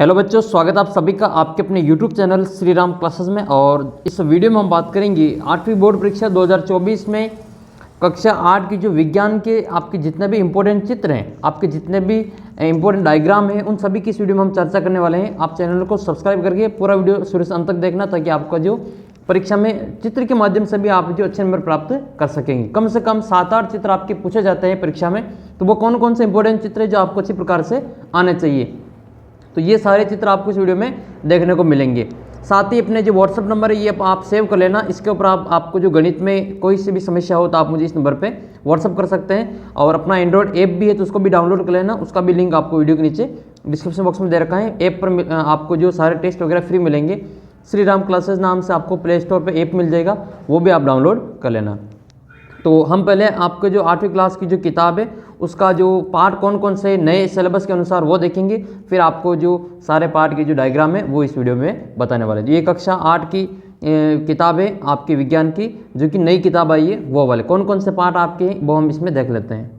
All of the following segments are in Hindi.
हेलो बच्चों, स्वागत आप सभी का आपके अपने YouTube channel Shri Ram classes में। और इस वीडियो में हम बात करेंगे 8वीं बोर्ड परीक्षा 2024 में कक्षा 8 की जो विज्ञान के आपके जितने भी इम्पोर्टेंट चित्र हैं, आपके जितने भी इम्पोर्टेंट डायग्राम हैं, उन सभी की इस वीडियो में हम चर्चा करने वाले हैं। आप चैनल को सब्सक्राइब करके पूरा वीडियो शुरू से अंत तक देखना, ताकि आपका जो परीक्षा में चित्र के माध्यम से भी आप जो अच्छे नंबर प्राप्त कर सकेंगे। कम से कम 7-8 चित्र आपके पूछे जाते हैं परीक्षा में, तो वो कौन कौन से इंपॉर्टेंट चित्र है जो आपको अच्छी प्रकार से आने चाहिए, तो ये सारे चित्र आपको इस वीडियो में देखने को मिलेंगे। साथ ही अपने जो व्हाट्सअप नंबर है ये आप सेव कर लेना। इसके ऊपर आपको जो गणित में कोई सी भी समस्या हो तो आप मुझे इस नंबर पे व्हाट्सअप कर सकते हैं। और अपना एंड्रॉयड ऐप भी है तो उसको भी डाउनलोड कर लेना, उसका भी लिंक आपको वीडियो के नीचे डिस्क्रिप्शन बॉक्स में दे रखा है। ऐप पर आपको जो सारे टेस्ट वगैरह फ्री मिलेंगे। श्री राम क्लासेस नाम से आपको प्ले स्टोर पर ऐप मिल जाएगा, वो भी आप डाउनलोड कर लेना। तो हम पहले आपके जो 8वीं क्लास की जो किताब है उसका जो पार्ट कौन कौन से नए सिलेबस के अनुसार वो देखेंगे, फिर आपको जो सारे पार्ट की जो डायग्राम है वो इस वीडियो में बताने वाले हैं। ये कक्षा 8 की किताब है आपकी विज्ञान की, जो कि नई किताब आई है, वो वाले कौन कौन से पार्ट आपके हैं वो हम इसमें देख लेते हैं।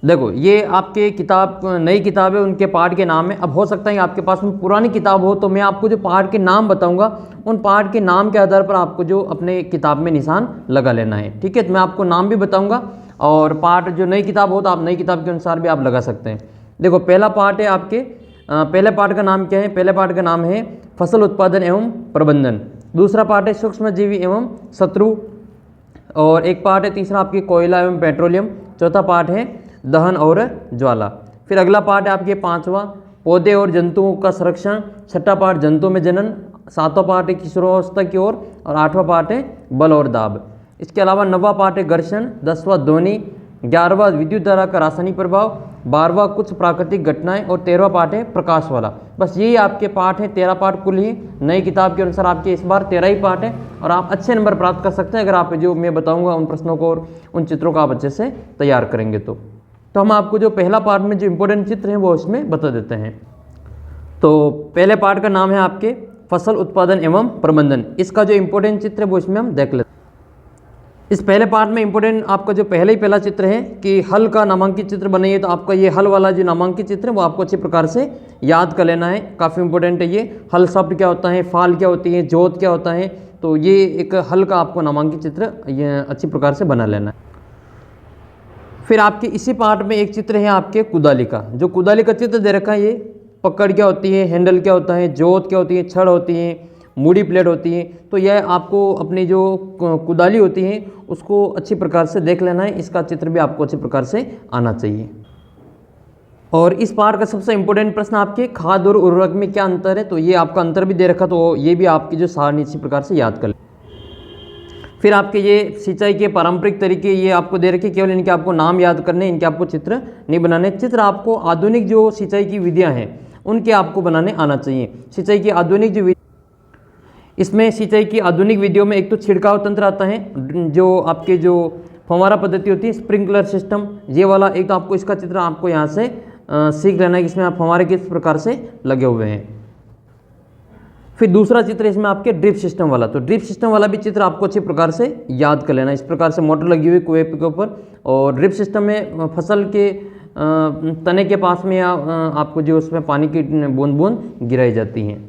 देखो, ये आपके किताब नई किताब है, उनके पार्ट के नाम है। अब हो सकता है आपके पास में पुरानी किताब हो, तो मैं आपको जो पार्ट के नाम बताऊंगा उन पार्ट के नाम के आधार पर आपको जो अपने किताब में निशान लगा लेना है। ठीक है, तो मैं आपको नाम भी बताऊंगा और पार्ट जो नई किताब हो तो आप नई किताब के अनुसार भी आप लगा सकते हैं। देखो, पहला पार्ट है आपके पहले पार्ट का नाम क्या है? पहले पार्ट का नाम है फसल उत्पादन एवं प्रबंधन। दूसरा पार्ट है सूक्ष्म जीवी एवं शत्रु। और एक पार्ट है तीसरा आपके कोयला एवं पेट्रोलियम। चौथा पार्ट है दहन और ज्वाला। फिर अगला पार्ट है आपके 5वां पौधे और जंतुओं का संरक्षण। छठा पार्ट जंतुओं में जनन। 7वां पार्ट है किशोरावस्था की ओर। और 8वां पार्ट है बल और दाब। इसके अलावा 9वां पार्ट है घर्षण। 10वां ध्वनि। 11वां विद्युत धारा का रासायनिक प्रभाव। 12वां कुछ प्राकृतिक घटनाएं। और 13वां पार्ट है प्रकाश वाला। बस यही आपके पार्ट है, 13 पार्ट कुल ही नई किताब के अनुसार आपके इस बार 13 ही पार्ट है। और आप अच्छे नंबर प्राप्त कर सकते हैं अगर आप जो मैं बताऊंगा उन प्रश्नों को और उन चित्रों को आप अच्छे से तैयार करेंगे। तो हम आपको जो पहला पार्ट में जो इंपॉर्टेंट चित्र हैं वो इसमें बता देते हैं। तो पहले पार्ट का नाम है आपके फसल उत्पादन एवं प्रबंधन। इसका जो इंपॉर्टेंट चित्र है वो इसमें हम देख लेते हैं। इस पहले पार्ट में इंपॉर्टेंट आपका जो पहला चित्र है कि हल का नामांकित चित्र बनाइए, तो आपका ये हल वाला जो नामांकित चित्र है वो आपको अच्छी प्रकार से याद कर लेना है। काफ़ी इंपॉर्टेंट है ये। हल शब्द क्या होता है, फाल क्या होती है, जोत क्या होता है, तो ये एक हल का आपको नामांकित चित्र ये अच्छी प्रकार से बना लेना है। फिर आपके इसी पार्ट में एक चित्र है आपके कुदाली का। जो कुदाली का चित्र दे रखा है, ये पकड़ क्या होती है, हैंडल क्या होता है, जोत क्या होती है, छड़ होती है, मूड़ी प्लेट होती है। तो यह आपको अपनी जो कुदाली होती है उसको अच्छी प्रकार से देख लेना है। इसका चित्र भी आपको अच्छी प्रकार से आना चाहिए। और इस पार्ट का सबसे इंपॉर्टेंट प्रश्न आपके खाद और उर्वरक में क्या अंतर है, तो ये आपका अंतर भी दे रखा, तो ये भी आपकी जो सारणी इसी प्रकार से याद कर। फिर आपके ये सिंचाई के पारंपरिक तरीके ये आपको दे रखे, केवल इनके आपको नाम याद करने, इनके आपको चित्र नहीं बनाने। चित्र आपको आधुनिक जो सिंचाई की विधियां हैं उनके आपको बनाने आना चाहिए। सिंचाई की आधुनिक जो इसमें सिंचाई की आधुनिक विधियों में एक तो छिड़काव तंत्र आता है, जो आपके जो फव्वारा पद्धति होती है, स्प्रिंकलर सिस्टम, ये वाला एक तो आपको इसका चित्र आपको यहाँ से सीख लेना है कि इसमें आप फव्वारे किस प्रकार से लगे हुए हैं। फिर दूसरा चित्र इसमें आपके ड्रिप सिस्टम वाला, तो ड्रिप सिस्टम वाला भी चित्र आपको अच्छी प्रकार से याद कर लेना। इस प्रकार से मोटर लगी हुई कुएं के ऊपर, और ड्रिप सिस्टम में फसल के तने के पास में आपको जो उसमें पानी की बूंद बूंद गिराई जाती हैं।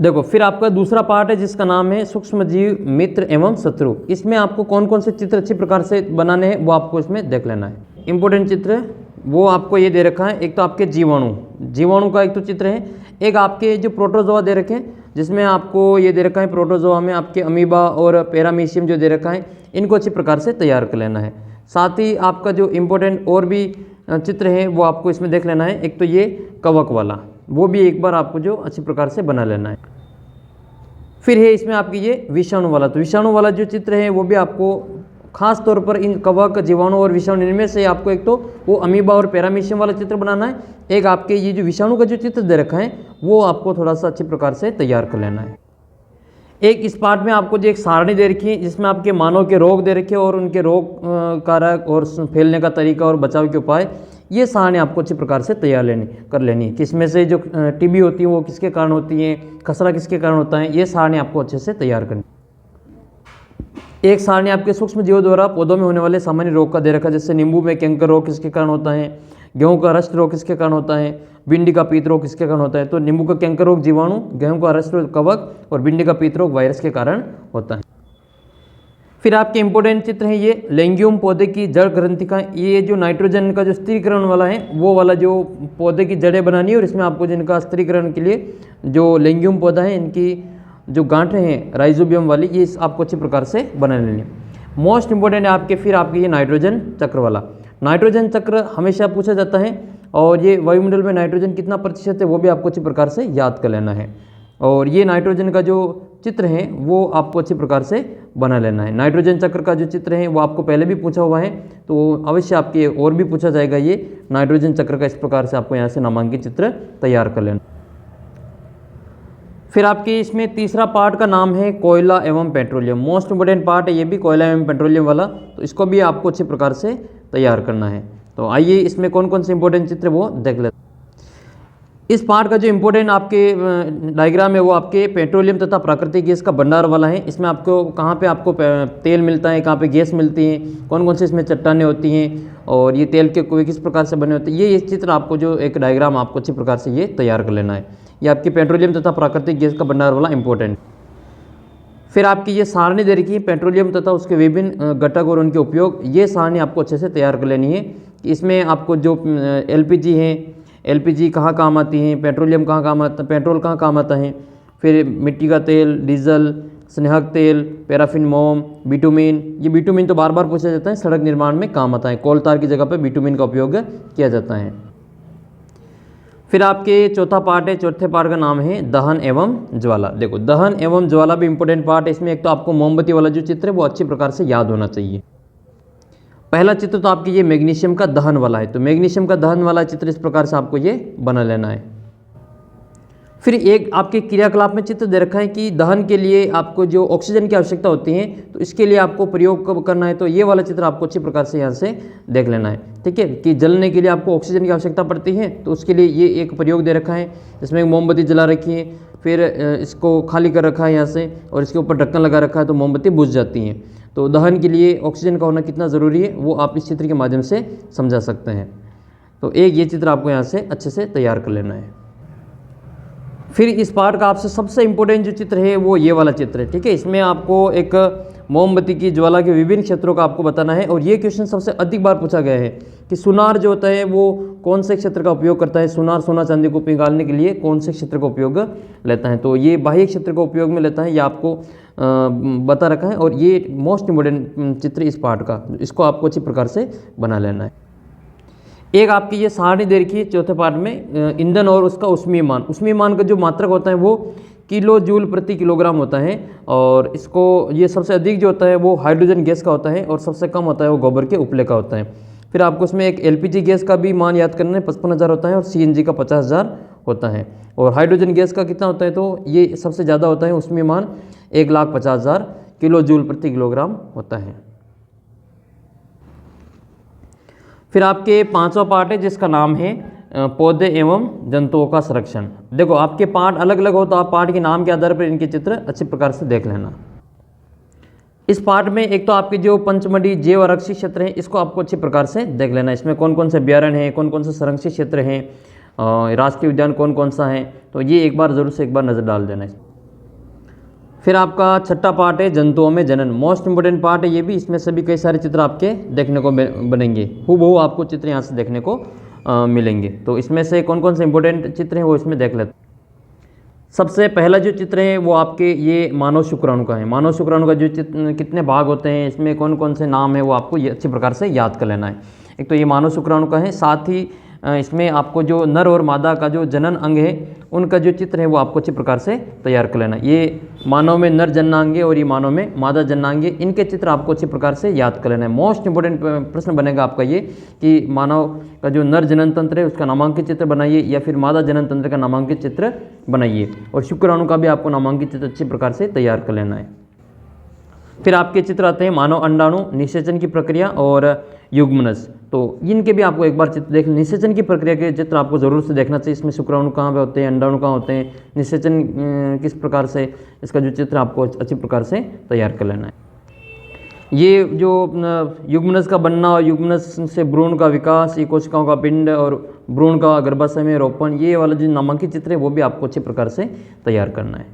देखो, फिर आपका दूसरा पार्ट है जिसका नाम है सूक्ष्म जीव मित्र एवं शत्रु। इसमें आपको कौन कौन से चित्र अच्छी प्रकार से बनाने हैं वो आपको इसमें देख लेना है। इंपॉर्टेंट चित्र वो आपको ये दे रखा है। एक तो आपके जीवाणु का एक तो चित्र है। एक आपके जो प्रोटोजोआ दे रखे हैं, जिसमें आपको ये दे रखा है प्रोटोजोआ में आपके अमीबा और पैरामीशियम जो दे रखा है, इनको अच्छी प्रकार से तैयार कर लेना है। साथ ही आपका जो इम्पोर्टेंट और भी चित्र है वो आपको इसमें देख लेना है। एक तो ये कवक वाला, वो भी एक बार आपको जो अच्छी प्रकार से बना लेना है। फिर है इसमें आपकी ये विषाणु वाला, तो विषाणु वाला जो चित्र है वो भी आपको खास तौर पर इन कवक, जीवाणु और विषाणु, इनमें से आपको एक तो वो अमीबा और पैरामीशियम वाला चित्र बनाना है। एक आपके ये जो विषाणु का जो चित्र दे रखा है वो आपको थोड़ा सा अच्छी प्रकार से तैयार कर लेना है। एक इस पार्ट में आपको जो एक सारणी दे रखी है जिसमें आपके मानव के रोग दे रखे और उनके रोग कारक और फैलने का तरीका और बचाव के उपाय, ये सारणी आपको अच्छी प्रकार से तैयार कर लेनी है। किसमें से जो टीबी होती है वो किसके कारण होती है, खसरा किसके कारण होता है, ये सारणी आपको अच्छे से तैयार करनी। एक सारणी आपके सूक्ष्म जीवों द्वारा पौधों में होने वाले सामान्य रोग का दे रखा है, जैसे नींबू में कैंकर रोग किसके कारण होता है, गेहूं का रस्ट रोग किसके कारण होता है, भिंडी का पीत रोग किसके कारण होता है, तो नींबू का कैंकर रोग जीवाणु, गेहूं का रस्ट रोग कवक और भिंडी का पीत रोग वायरस के कारण होता है। फिर आपके इंपॉर्टेंट चित्र हैं ये लेंग्यूम पौधे की जड़ ग्रंथिका, ये जो नाइट्रोजन का जो स्थिरीकरण वाला है वो वाला जो पौधे की जड़ें बनानी है, और इसमें आपको जिनका स्थिरीकरण के लिए जो लेंग्यूम पौधा है इनकी जो गांठें हैं राइजोबियम वाली, ये आपको अच्छी प्रकार से बना लेनी है। मोस्ट इंपॉर्टेंट है आपके फिर आपके ये नाइट्रोजन चक्र वाला। नाइट्रोजन चक्र हमेशा पूछा जाता है, और ये वायुमंडल में नाइट्रोजन कितना प्रतिशत है वो भी आपको अच्छी प्रकार से याद कर लेना है। और ये नाइट्रोजन का जो चित्र है वो आपको अच्छी प्रकार से बना लेना है। नाइट्रोजन चक्र का जो चित्र है वो आपको पहले भी पूछा हुआ है, तो अवश्य आपके और भी पूछा जाएगा ये नाइट्रोजन चक्र का। इस प्रकार से आपको यहाँ से नामांकित चित्र तैयार कर लेना। फिर आपके इसमें तीसरा पार्ट का नाम है कोयला एवं पेट्रोलियम। मोस्ट इंपोर्टेंट पार्ट है ये भी, कोयला एवं पेट्रोलियम वाला, तो इसको भी आपको अच्छी प्रकार से तैयार करना है। तो आइए इसमें कौन कौन से इंपॉर्टेंट चित्र वो देख लेते हैं। इस पार्ट का जो इंपॉर्टेंट आपके डायग्राम है वो आपके पेट्रोलियम तथा प्राकृतिक गैस का भंडार वाला है। इसमें आपको कहाँ पे आपको तेल मिलता है, कहाँ पे गैस मिलती है, कौन कौन से इसमें चट्टानें होती हैं, और ये तेल के कुएं किस प्रकार से बने होते हैं, ये चित्र आपको जो एक डायग्राम आपको अच्छी प्रकार से ये तैयार कर लेना है। ये आपके पेट्रोलियम तथा प्राकृतिक गैस का भंडार वाला इंपॉर्टेंट। फिर आपकी ये सारणी दे रखी है पेट्रोलियम तथा उसके विभिन्न घटक और उनके उपयोग, ये सारणी आपको अच्छे से तैयार कर लेनी है। इसमें आपको जो एलपीजी है, एलपीजी कहाँ काम आती है, पेट्रोलियम कहाँ काम आता, पेट्रोल कहाँ काम आता है, फिर मिट्टी का तेल, डीजल, स्नेहक तेल, पैराफिन मोम, बिटुमिन। ये बिटुमिन तो बार बार पूछा जाता है, सड़क निर्माण में काम आता है, कोल तार की जगह पे बिटुमिन का उपयोग किया जाता है। फिर आपके चौथा पार्ट है, चौथे पार्ट का नाम है दहन एवं ज्वाला। देखो दहन एवं ज्वाला भी इंपॉर्टेंट पार्ट है। इसमें एक तो आपको मोमबत्ती वाला जो चित्र है वो अच्छी प्रकार से याद होना चाहिए। पहला चित्र तो आपकी ये मैग्नीशियम का दहन वाला है, तो मैग्नीशियम का दहन वाला चित्र इस प्रकार से आपको ये बना लेना है। फिर एक आपके क्रियाकलाप में चित्र दे रखा है कि दहन के लिए आपको जो ऑक्सीजन की आवश्यकता होती है, तो इसके लिए आपको प्रयोग कब करना है, तो ये वाला चित्र आपको अच्छी प्रकार से यहाँ से देख लेना है। ठीक है, कि जलने के लिए आपको ऑक्सीजन की आवश्यकता पड़ती है, तो उसके लिए ये एक प्रयोग दे रखा है। इसमें मोमबत्ती जला रखी है, फिर इसको खाली कर रखा है यहाँ से, और इसके ऊपर ढक्कन लगा रखा है, तो मोमबत्ती बुझ जाती हैं। तो दहन के लिए ऑक्सीजन का होना कितना ज़रूरी है वो आप इस चित्र के माध्यम से समझा सकते हैं। तो एक ये चित्र आपको यहाँ से अच्छे से तैयार कर लेना है। फिर इस पार्ट का आपसे सबसे इम्पोर्टेंट जो चित्र है वो ये वाला चित्र है। ठीक है, इसमें आपको एक मोमबत्ती की ज्वाला के विभिन्न क्षेत्रों का आपको बताना है, और ये क्वेश्चन सबसे अधिक बार पूछा गया है कि सुनार जो होता है वो कौन से क्षेत्र का उपयोग करता है, सुनार सोना चांदी को पिघालने के लिए कौन से क्षेत्र का उपयोग लेता है, तो ये बाह्य क्षेत्र का उपयोग में लेता है, ये आपको बता रखा है। और ये मोस्ट इम्पोर्टेंट चित्र इस पार्ट का, इसको आपको अच्छी प्रकार से बना लेना है। एक आपकी ये सारणी दे रखी है चौथे पार्ट में, ईंधन और उसका उष्मीय मान। उष्मीय मान का जो मात्रक होता है वो किलो जूल प्रति किलोग्राम होता है, और इसको ये सबसे अधिक जो होता है वो हाइड्रोजन गैस का होता है, और सबसे कम होता है वो गोबर के उपले का होता है। फिर आपको इसमें एक एलपीजी गैस का भी मान याद करना है, 55,000 होता है, और सीएनजी का 50,000 होता है। और हाइड्रोजन गैस का कितना होता है, तो ये सबसे ज़्यादा होता है, उसमें मान 1,50,000 किलो जूल प्रति किलोग्राम होता है। फिर आपके पांचवा पार्ट है जिसका नाम है पौधे एवं जंतुओं का संरक्षण। देखो आपके पार्ट अलग अलग हो, तो आप पार्ट के नाम के आधार पर इनके चित्र अच्छी प्रकार से देख लेना। इस पार्ट में एक तो आपके जो पंचमढ़ी जैव आरक्षित क्षेत्र है, इसको आपको अच्छी प्रकार से देख लेना। इसमें कौन कौन से अभ्यारण्य हैं, कौन कौन से संरक्षित क्षेत्र हैं, राष्ट्रीय उद्यान कौन कौन सा है, तो ये एक बार ज़रूर से एक बार नज़र डाल देना है। फिर आपका छठा पार्ट है जंतुओं में जनन। मोस्ट इंपोर्टेंट पार्ट है ये भी, इसमें से भी कई सारे चित्र आपके देखने को बनेंगे, हूबहू आपको चित्र यहाँ से देखने को मिलेंगे। तो इसमें से कौन कौन से इंपॉर्टेंट चित्र हैं वो इसमें देख लेते हैं। सबसे पहला जो चित्र है वो आपके ये मानव शुक्राणु का है। मानव शुक्राणु का जो चित्र कितने भाग होते हैं, इसमें कौन कौन से नाम है वो आपको ये अच्छी प्रकार से याद कर लेना है। एक तो ये मानव शुक्राणु का है, साथ ही इसमें आपको जो नर और मादा का जो जनन अंग है उनका जो चित्र है वो आपको अच्छी प्रकार से तैयार कर लेना। ये मानव में नर जननांग है और ये मानव में मादा जननांग है, इनके चित्र आपको अच्छी प्रकार से याद कर लेना है। मोस्ट इंपोर्टेंट प्रश्न बनेगा आपका ये कि मानव का जो नर जनन तंत्र है उसका नामांकित चित्र बनाइए, या फिर मादा जनन तंत्र का नामांकित चित्र बनाइए, और शुक्राणु का भी आपको नामांकित चित्र अच्छी प्रकार से तैयार कर लेना है। फिर आपके चित्र आते हैं मानव अंडाणु, निषेचन की प्रक्रिया और युग्मनज। तो इनके भी आपको एक बार चित्र देख, निषेचन की प्रक्रिया के चित्र आपको ज़रूर से देखना चाहिए। इसमें शुक्राणु कहाँ पे होते हैं, अंडाणु कहाँ होते हैं, निषेचन किस प्रकार से, इसका जो चित्र आपको अच्छी प्रकार से तैयार कर लेना है। ये जो युग्मनज का बनना और युग्मनज से भ्रूण का विकास, ये कोशिकाओं का पिंड और भ्रूण का गर्भाशय में रोपण, ये वाला जो नामांकित चित्र है वो भी आपको अच्छे प्रकार से तैयार करना है।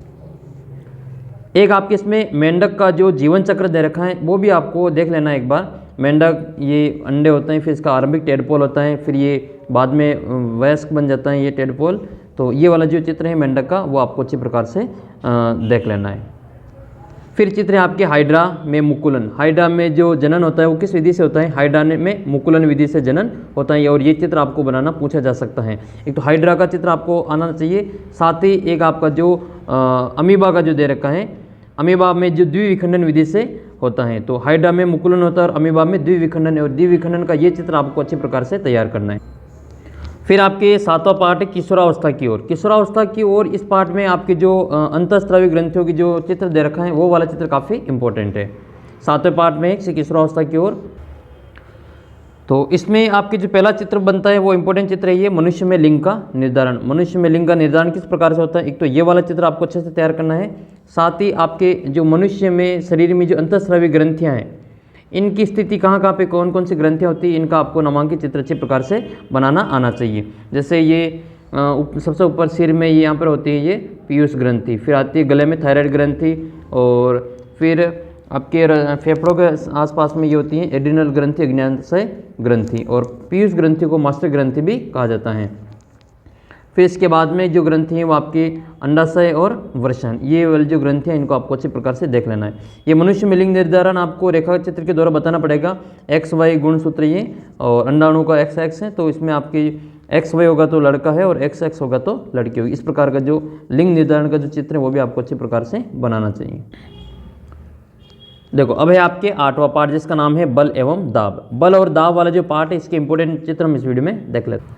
एक आपके इसमें मेंढक का जो जीवन चक्र दे रखा है वो भी आपको देख लेना है एक बार। मेंढक ये अंडे होते हैं, फिर इसका आरंभिक टेडपोल होता है, फिर ये बाद में वयस्क बन जाता है ये टेडपोल। तो ये वाला जो चित्र है मेंढक का वो आपको अच्छी प्रकार से देख लेना है। फिर चित्र है आपके हाइड्रा में मुकुलन। हाइड्रा में जो जनन होता है वो किस विधि से होता है? हाइड्रा में मुकुलन विधि से जनन होता है, और ये चित्र आपको बनाना पूछा जा सकता है। एक तो हाइड्रा का चित्र आपको आना चाहिए, साथ ही एक आपका जो अमीबा का जो दे रखा है, अमीबा में जो द्विविखंडन विधि से होता है। तो हाइड्रा में मुकुलन होता है और अमीबा में द्विविखंडन है, और द्विविखंडन का ये चित्र आपको अच्छे प्रकार से तैयार करना है। फिर आपके 7वां पार्ट है किशोरावस्था की ओर। किशोरावस्था की ओर इस पार्ट में आपके जो अंतःस्रावी ग्रंथियों की जो चित्र दे रखा है वो वाला चित्र काफ़ी इंपॉर्टेंट है 7वें पार्ट में किशोरावस्था की ओर। तो इसमें आपके जो पहला चित्र बनता है वो इंपॉर्टेंट चित्र है ये मनुष्य में लिंग का निर्धारण। मनुष्य में लिंग का निर्धारण किस प्रकार से होता है? एक तो ये वाला चित्र आपको अच्छे से तैयार करना है, साथ ही आपके जो मनुष्य में शरीर में जो अंतःस्रावी ग्रंथियाँ हैं इनकी स्थिति कहाँ कहाँ पे कौन कौन सी ग्रंथियाँ होती है, इनका आपको नामांकित चित्र अच्छे प्रकार से बनाना आना चाहिए। जैसे ये सबसे ऊपर सिर में ये यहाँ पर होती है ये पीयूष ग्रंथि, फिर आती है गले में थायराइड ग्रंथि, और फिर आपके फेफड़ों के आसपास में ये होती है एड्रिनल ग्रंथि, अग्न्याशय ग्रंथि, और पीयूष ग्रंथि को मास्टर ग्रंथि भी कहा जाता है। फिर इसके बाद में जो ग्रंथि हैं वो आपकी अंडाशय और वृषण, ये वाली जो ग्रंथियाँ इनको आपको अच्छे प्रकार से देख लेना है। ये मनुष्य में लिंग निर्धारण आपको रेखा चित्र के द्वारा बताना पड़ेगा। एक्स वाई गुणसूत्र ये, और अंडाणु का एक्स एक्स है, तो इसमें आपकी एक्स वाई होगा तो लड़का है और एक्स एक्स होगा तो लड़की होगी। इस प्रकार का जो लिंग निर्धारण का जो चित्र है वो भी आपको अच्छे प्रकार से बनाना चाहिए। देखो अब है आपके 8वां पार्ट जिसका नाम है बल एवं दाब। बल और दाब वाला जो पार्ट है इसके इंपॉर्टेंट चित्र हम इस वीडियो में देख लेते हैं।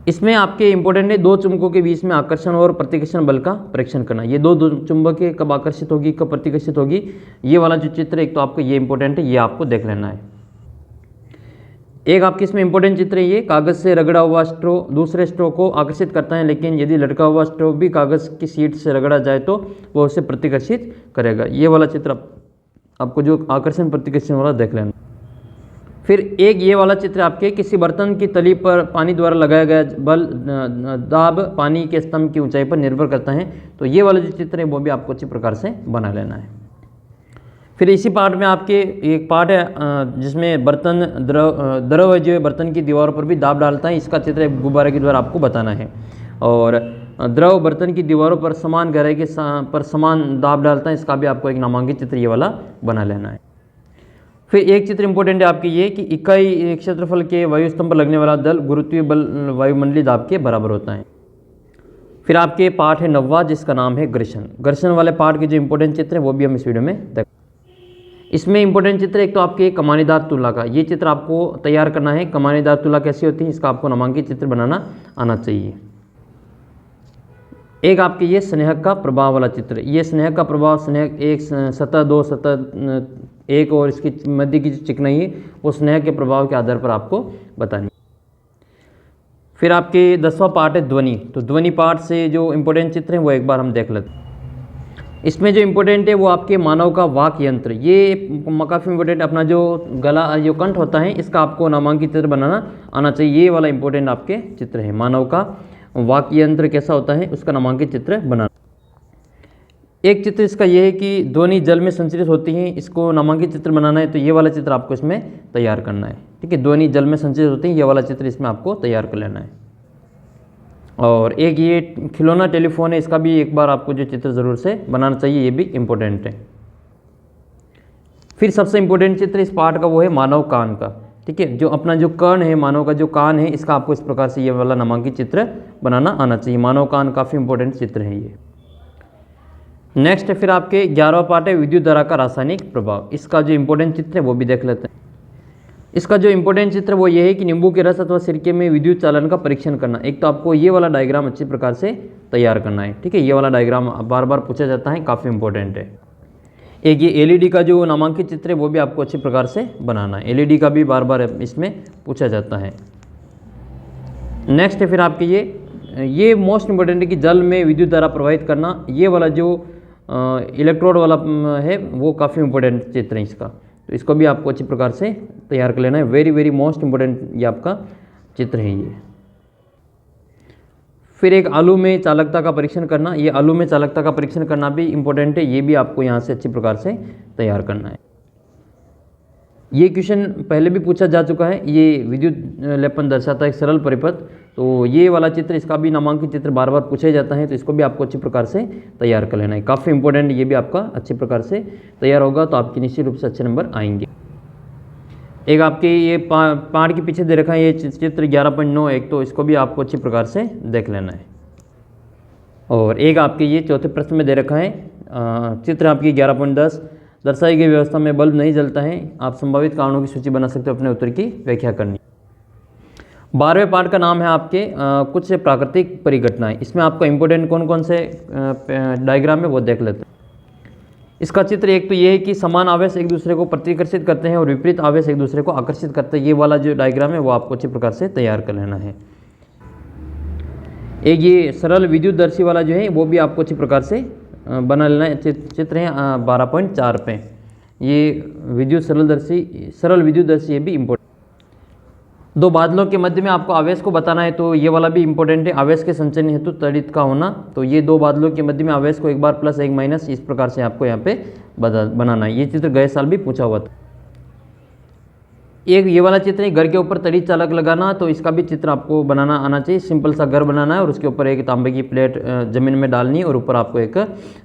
इसमें आपके इंपॉर्टेंट है दो चुंबकों के बीच में आकर्षण और प्रतिकर्षण बल का परीक्षण करना। ये दो चुंबकें कब आकर्षित होगी कब प्रतिकर्षित होगी, ये वाला जो चित्र है एक तो आपको ये इंपॉर्टेंट है, ये आपको देख लेना है। एक आपके इसमें इंपॉर्टेंट चित्र है ये कागज से रगड़ा हुआ स्ट्रो दूसरे स्ट्रो को आकर्षित करता है, लेकिन यदि लटका हुआ स्ट्रो भी कागज की शीट से रगड़ा जाए तो वो उसे प्रतिकर्षित करेगा। ये वाला चित्र आपको जो आकर्षण प्रतिकर्षण वाला देख लेना। फिर एक ये वाला चित्र आपके किसी बर्तन की तली पर पानी द्वारा लगाया गया बल दाब पानी के स्तंभ की ऊंचाई पर निर्भर करता है। तो ये वाला जो चित्र है वो भी आपको अच्छी प्रकार से बना लेना है। फिर इसी पार्ट में आपके एक पार्ट है जिसमें बर्तन द्रव जो है बर्तन की दीवारों पर भी दाब डालता है, इसका चित्र एक गुब्बारे के द्वारा आपको बताना है। और द्रव बर्तन की दीवारों पर समान गहराई के पर समान दाब डालता है, इसका भी आपको एक नामांकित चित्र ये वाला बना लेना है। फिर एक चित्र इंपॉर्टेंट है आपके ये कि इकाई क्षेत्रफल के वायुस्तंभ पर लगने वाला दल गुरुत्वीय बल वायुमंडलीय दाब के बराबर होता है। फिर आपके पार्ट है 9वां जिसका नाम है घर्षण। घर्षण वाले पार्ट के जो इंपॉर्टेंट चित्र है वो भी हम इस वीडियो में देखें। इसमें इंपॉर्टेंट चित्र एक तो आपके कमानीदार तुला का, ये चित्र आपको तैयार करना है। कमानीदार तुला कैसी होती है इसका आपको नामांकित चित्र बनाना आना चाहिए। एक आपके ये स्नेहक का प्रभाव वाला चित्र, ये स्नेहक का प्रभाव, स्नेहक एक सतह दो सतह एक और इसकी मध्य की जो चिकनाई है वो स्नेहक के प्रभाव के आधार पर आपको बतानी। फिर आपके 10वां पार्ट है ध्वनि। तो ध्वनि पार्ट से जो इंपॉर्टेंट चित्र हैं वो एक बार हम देख लेते हैं। इसमें जो इंपॉर्टेंट है वो आपके मानव का वाक यंत्र, ये काफ़ी इंपॉर्टेंट। अपना जो गला जो कंठ होता है इसका आपको नामांकित चित्र बनाना आना चाहिए। ये वाला इंपॉर्टेंट आपके चित्र है, मानव का वाक यंत्र कैसा होता है उसका नामांकित चित्र बनाना। एक चित्र इसका यह है कि ध्वनि जल में संचरित होती है, इसको नामांकित चित्र बनाना है। तो ये वाला चित्र आपको इसमें तैयार करना है। ठीक है, ध्वनि जल में संचरित होती है, ये वाला चित्र इसमें आपको तैयार कर लेना है। और एक ये खिलौना टेलीफोन है, इसका भी एक बार आपको जो चित्र ज़रूर से बनाना चाहिए, ये भी इम्पोर्टेंट है। फिर सबसे इम्पोर्टेंट चित्र इस पार्ट का वो है मानव कान का। ठीक है, जो अपना जो कर्ण है, मानव का जो कान है, इसका आपको इस प्रकार से ये वाला नामांकित चित्र बनाना आना चाहिए। मानव कान काफ़ी इंपॉर्टेंट चित्र है ये। नेक्स्ट है फिर आपके 11वां पार्ट है विद्युत धारा का रासायनिक प्रभाव। इसका जो इंपॉर्टेंट चित्र है वो भी देख लेते हैं। इसका जो इंपॉर्टेंट चित्र वो ये है कि नींबू के रस अथवा सिरके में विद्युत चालन का परीक्षण करना। एक तो आपको ये वाला डायग्राम अच्छी प्रकार से तैयार करना है। ठीक है, ये वाला डायग्राम बार बार पूछा जाता है, काफ़ी इंपॉर्टेंट है। एक ये एलईडी का जो नामांकित चित्र है वो भी आपको अच्छी प्रकार से बनाना है। एलईडी का भी बार बार इसमें पूछा जाता है। नेक्स्ट है फिर आपके ये मोस्ट इंपॉर्टेंट है कि जल में विद्युत धारा प्रवाहित करना। ये वाला जो इलेक्ट्रोड वाला है वो काफ़ी इंपॉर्टेंट चित्र है इसका, तो इसको भी आपको अच्छी प्रकार से तैयार कर लेना है। वेरी वेरी मोस्ट इंपॉर्टेंट ये आपका चित्र है ये। फिर एक आलू में चालकता का परीक्षण करना, ये आलू में चालकता का परीक्षण करना भी इंपॉर्टेंट है, ये भी आपको यहाँ से अच्छी प्रकार से तैयार करना है। ये क्वेश्चन पहले भी पूछा जा चुका है, ये विद्युत लेपन दर्शाता है एक सरल परिपथ, तो ये वाला चित्र, इसका भी नामांकित चित्र बार बार पूछा जाता है, तो इसको भी आपको अच्छी प्रकार से तैयार कर लेना है। काफ़ी इंपॉर्टेंट, ये भी आपका अच्छी प्रकार से तैयार होगा तो आपके निश्चित रूप से अच्छे नंबर आएंगे। एक आपके ये पहाड़ के पीछे दे रखा है ये चित्र 11.91, तो इसको भी आपको अच्छी प्रकार से देख लेना है। और एक आपके ये चौथे प्रश्न में दे रखा है चित्र आपकी 11.10, दर्शाई गई व्यवस्था में बल्ब नहीं जलता है, आप संभावित कारणों की सूची बना सकते हो, अपने उत्तर की व्याख्या करनी। 12वें पार्ट का नाम है आपके कुछ प्राकृतिक परिघटनाएं, इसमें आपका इंपॉर्टेंट कौन कौन से डायग्राम है वो देख लेते हैं। इसका चित्र एक तो ये है कि समान आवेश एक दूसरे को प्रतिकर्षित करते हैं और विपरीत आवेश एक दूसरे को आकर्षित करते हैं, ये वाला जो डायग्राम है वो आपको अच्छी प्रकार से तैयार कर लेना है। एक ये सरल विद्युतदर्शी वाला जो है वो भी आपको अच्छी प्रकार से बना लेना है। चित्र है 12.4 पे, ये सरल विद्युतदर्शी ये भी इम्पोर्टेंट। दो बादलों के मध्य में आपको आवेश को बताना है, तो ये वाला भी इंपॉर्टेंट है, आवेश के संचरण हेतु तड़ित का होना, तो ये दो बादलों के मध्य में आवेश को एक बार प्लस एक माइनस इस प्रकार से आपको यहाँ पे बनाना है। ये चित्र गए साल भी पूछा हुआ था। एक ये वाला चित्र है घर के ऊपर तड़ित चालक लगाना, तो इसका भी चित्र आपको बनाना आना चाहिए। सिंपल सा घर बनाना है और उसके ऊपर एक तांबे की प्लेट जमीन में डालनी है और ऊपर आपको एक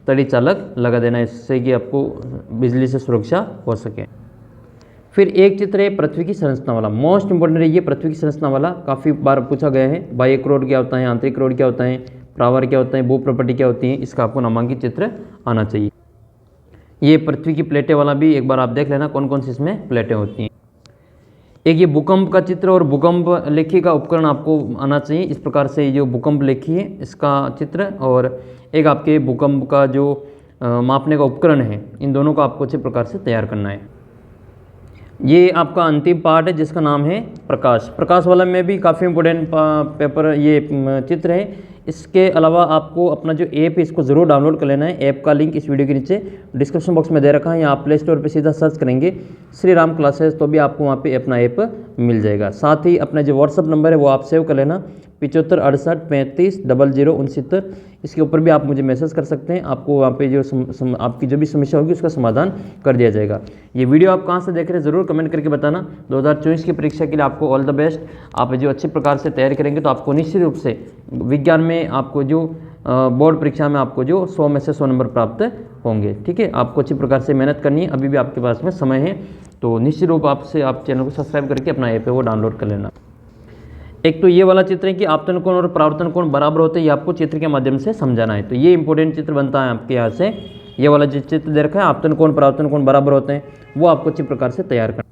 तड़ित चालक लगा देना है, इससे कि आपको बिजली से सुरक्षा हो सके। फिर एक चित्र है पृथ्वी की संरचना वाला, मोस्ट इंपॉर्टेंट है ये पृथ्वी की संरचना वाला, काफ़ी बार पूछा गया है। बाह्य क्रोड क्या होता है, आंतरिक क्रोड क्या होता है, प्रावर क्या होता है, भू प्रॉपर्टी क्या होती है, इसका आपको नामांकित चित्र आना चाहिए। ये पृथ्वी की प्लेटें वाला भी एक बार आप देख लेना कौन कौन सी इसमें प्लेटें होती हैं। एक ये भूकंप का चित्र और भूकंप लेखी का उपकरण आपको आना चाहिए, इस प्रकार से जो भूकंप लेखी है इसका चित्र, और एक आपके भूकंप का जो मापने का उपकरण है, इन दोनों को आपको अच्छे प्रकार से तैयार करना है। ये आपका अंतिम पार्ट है जिसका नाम है प्रकाश वाला में भी काफ़ी इंपॉर्टेंट पेपर ये चित्र है। इसके अलावा आपको अपना जो ऐप है इसको ज़रूर डाउनलोड कर लेना है। ऐप का लिंक इस वीडियो के नीचे डिस्क्रिप्शन बॉक्स में दे रखा है, या आप प्ले स्टोर पर सीधा सर्च करेंगे श्री राम क्लासेस तो भी आपको वहाँ पे अपना ऐप मिल जाएगा। साथ ही अपना जो व्हाट्सअप नंबर है वो आप सेव कर लेना 75 68 35 00 69, इसके ऊपर भी आप मुझे मैसेज कर सकते हैं, आपको वहाँ पे जो आपकी जो भी समस्या होगी उसका समाधान कर दिया जाएगा। ये वीडियो आप कहाँ से देख रहे हैं ज़रूर कमेंट करके बताना। 2024 की परीक्षा के लिए आपको ऑल द बेस्ट। आप जो अच्छे प्रकार से तैयारी करेंगे तो आपको निश्चित रूप से विज्ञान में आपको जो बोर्ड परीक्षा में आपको जो 100 में से 100 नंबर प्राप्त होंगे। ठीक है, आपको अच्छी प्रकार से मेहनत करनी है, अभी भी आपके पास में समय है, तो निश्चित रूप आपसे आप चैनल को सब्सक्राइब करके अपना ऐप है वो डाउनलोड कर लेना। एक तो ये वाला चित्र है कि आपतन कोण और परावर्तन कोण बराबर होते हैं, ये आपको चित्र के माध्यम से समझाना है, तो ये इंपॉर्टेंट चित्र बनता है आपके यहाँ से। ये वाला जो चित्र दे रखा है आपतन कोण परावर्तन कोण बराबर होते हैं, वो आपको अच्छी प्रकार से तैयार करना।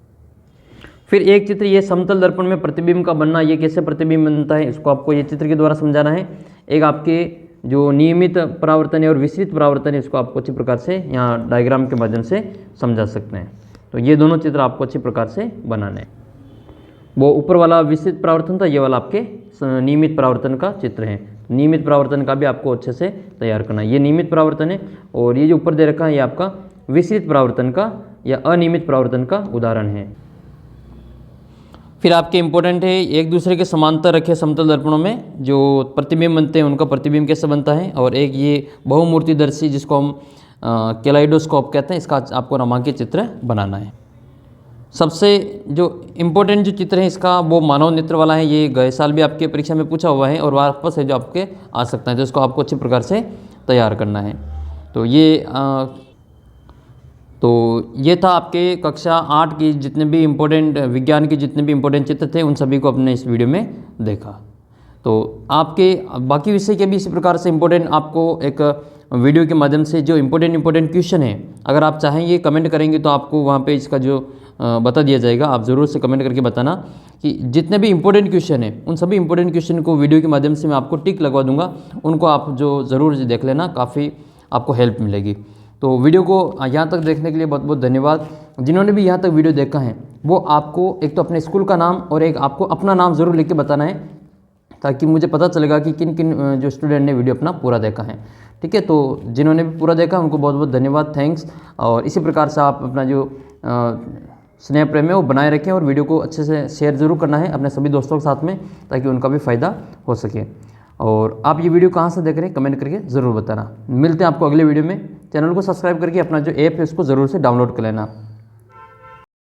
फिर एक चित्र ये समतल दर्पण में प्रतिबिंब का बनना, ये कैसे प्रतिबिंब बनता है इसको आपको ये चित्र के द्वारा समझाना है। एक आपके जो नियमित परावर्तन है और विस्तृत परावर्तन है इसको आपको अच्छी प्रकार से यहाँ डायग्राम के माध्यम से समझा सकते हैं। तो ये दोनों चित्र आपको अच्छी प्रकार से बनाने हैं। वो ऊपर वाला विस्तृत परावर्तन था, ये वाला आपके नियमित परावर्तन का चित्र है। नियमित परावर्तन का भी आपको अच्छे से तैयार करना है। ये नियमित परावर्तन है और ये जो ऊपर दे रखा है ये आपका विस्तृत परावर्तन का या अनियमित परावर्तन का उदाहरण है। फिर आपके इंपॉर्टेंट है एक दूसरे के समांतर रखे समतल दर्पणों में जो प्रतिबिंब बनते हैं उनका प्रतिबिंब कैसे बनता है, और एक ये बहुमूर्तिदर्शी जिसको हम कैलाइडोस्कोप कहते हैं, इसका आपको नामांकित चित्र बनाना है। सबसे जो इम्पोर्टेंट जो चित्र है इसका वो मानव नेत्र वाला है, ये गए साल भी आपके परीक्षा में पूछा हुआ है और वापस है जो आपके आ सकता है, तो इसको आपको अच्छी प्रकार से तैयार करना है। तो ये था आपके कक्षा 8 की जितने भी इम्पोर्टेंट विज्ञान के जितने भी इम्पोर्टेंट चित्र थे उन सभी को अपने इस वीडियो में देखा। तो आपके बाकी विषय के भी इसी प्रकार से इम्पोर्टेंट आपको एक वीडियो के माध्यम से जो इम्पोर्टेंट क्वेश्चन है, अगर आप चाहेंगे कमेंट करेंगे तो आपको वहाँ पे इसका जो बता दिया जाएगा। आप ज़रूर से कमेंट करके बताना कि जितने भी इम्पोर्टेंट क्वेश्चन है उन सभी इम्पोर्टेंट क्वेश्चन को वीडियो के माध्यम से मैं आपको टिक लगवा दूंगा, उनको आप जो ज़रूर देख लेना, काफ़ी आपको हेल्प मिलेगी। तो वीडियो को यहाँ तक देखने के लिए बहुत बहुत धन्यवाद। जिन्होंने भी यहाँ तक वीडियो देखा है वो आपको एक तो अपने स्कूल का नाम और एक आपको अपना नाम ज़रूर लिख के बताना है, ताकि मुझे पता चलेगा कि किन किन जो स्टूडेंट ने वीडियो अपना पूरा देखा है। ठीक है, तो जिन्होंने भी पूरा देखा उनको बहुत बहुत धन्यवाद, थैंक्स। और इसी प्रकार से आप अपना जो स्नेह प्रेम है वो बनाए रखें और वीडियो को अच्छे से शेयर ज़रूर करना है अपने सभी दोस्तों के साथ में, ताकि उनका भी फ़ायदा हो सके। और आप ये वीडियो कहाँ से देख रहे हैं कमेंट करके ज़रूर बताना। मिलते हैं आपको अगले वीडियो में। चैनल को सब्सक्राइब करके अपना जो ऐप है उसको ज़रूर से डाउनलोड कर लेना।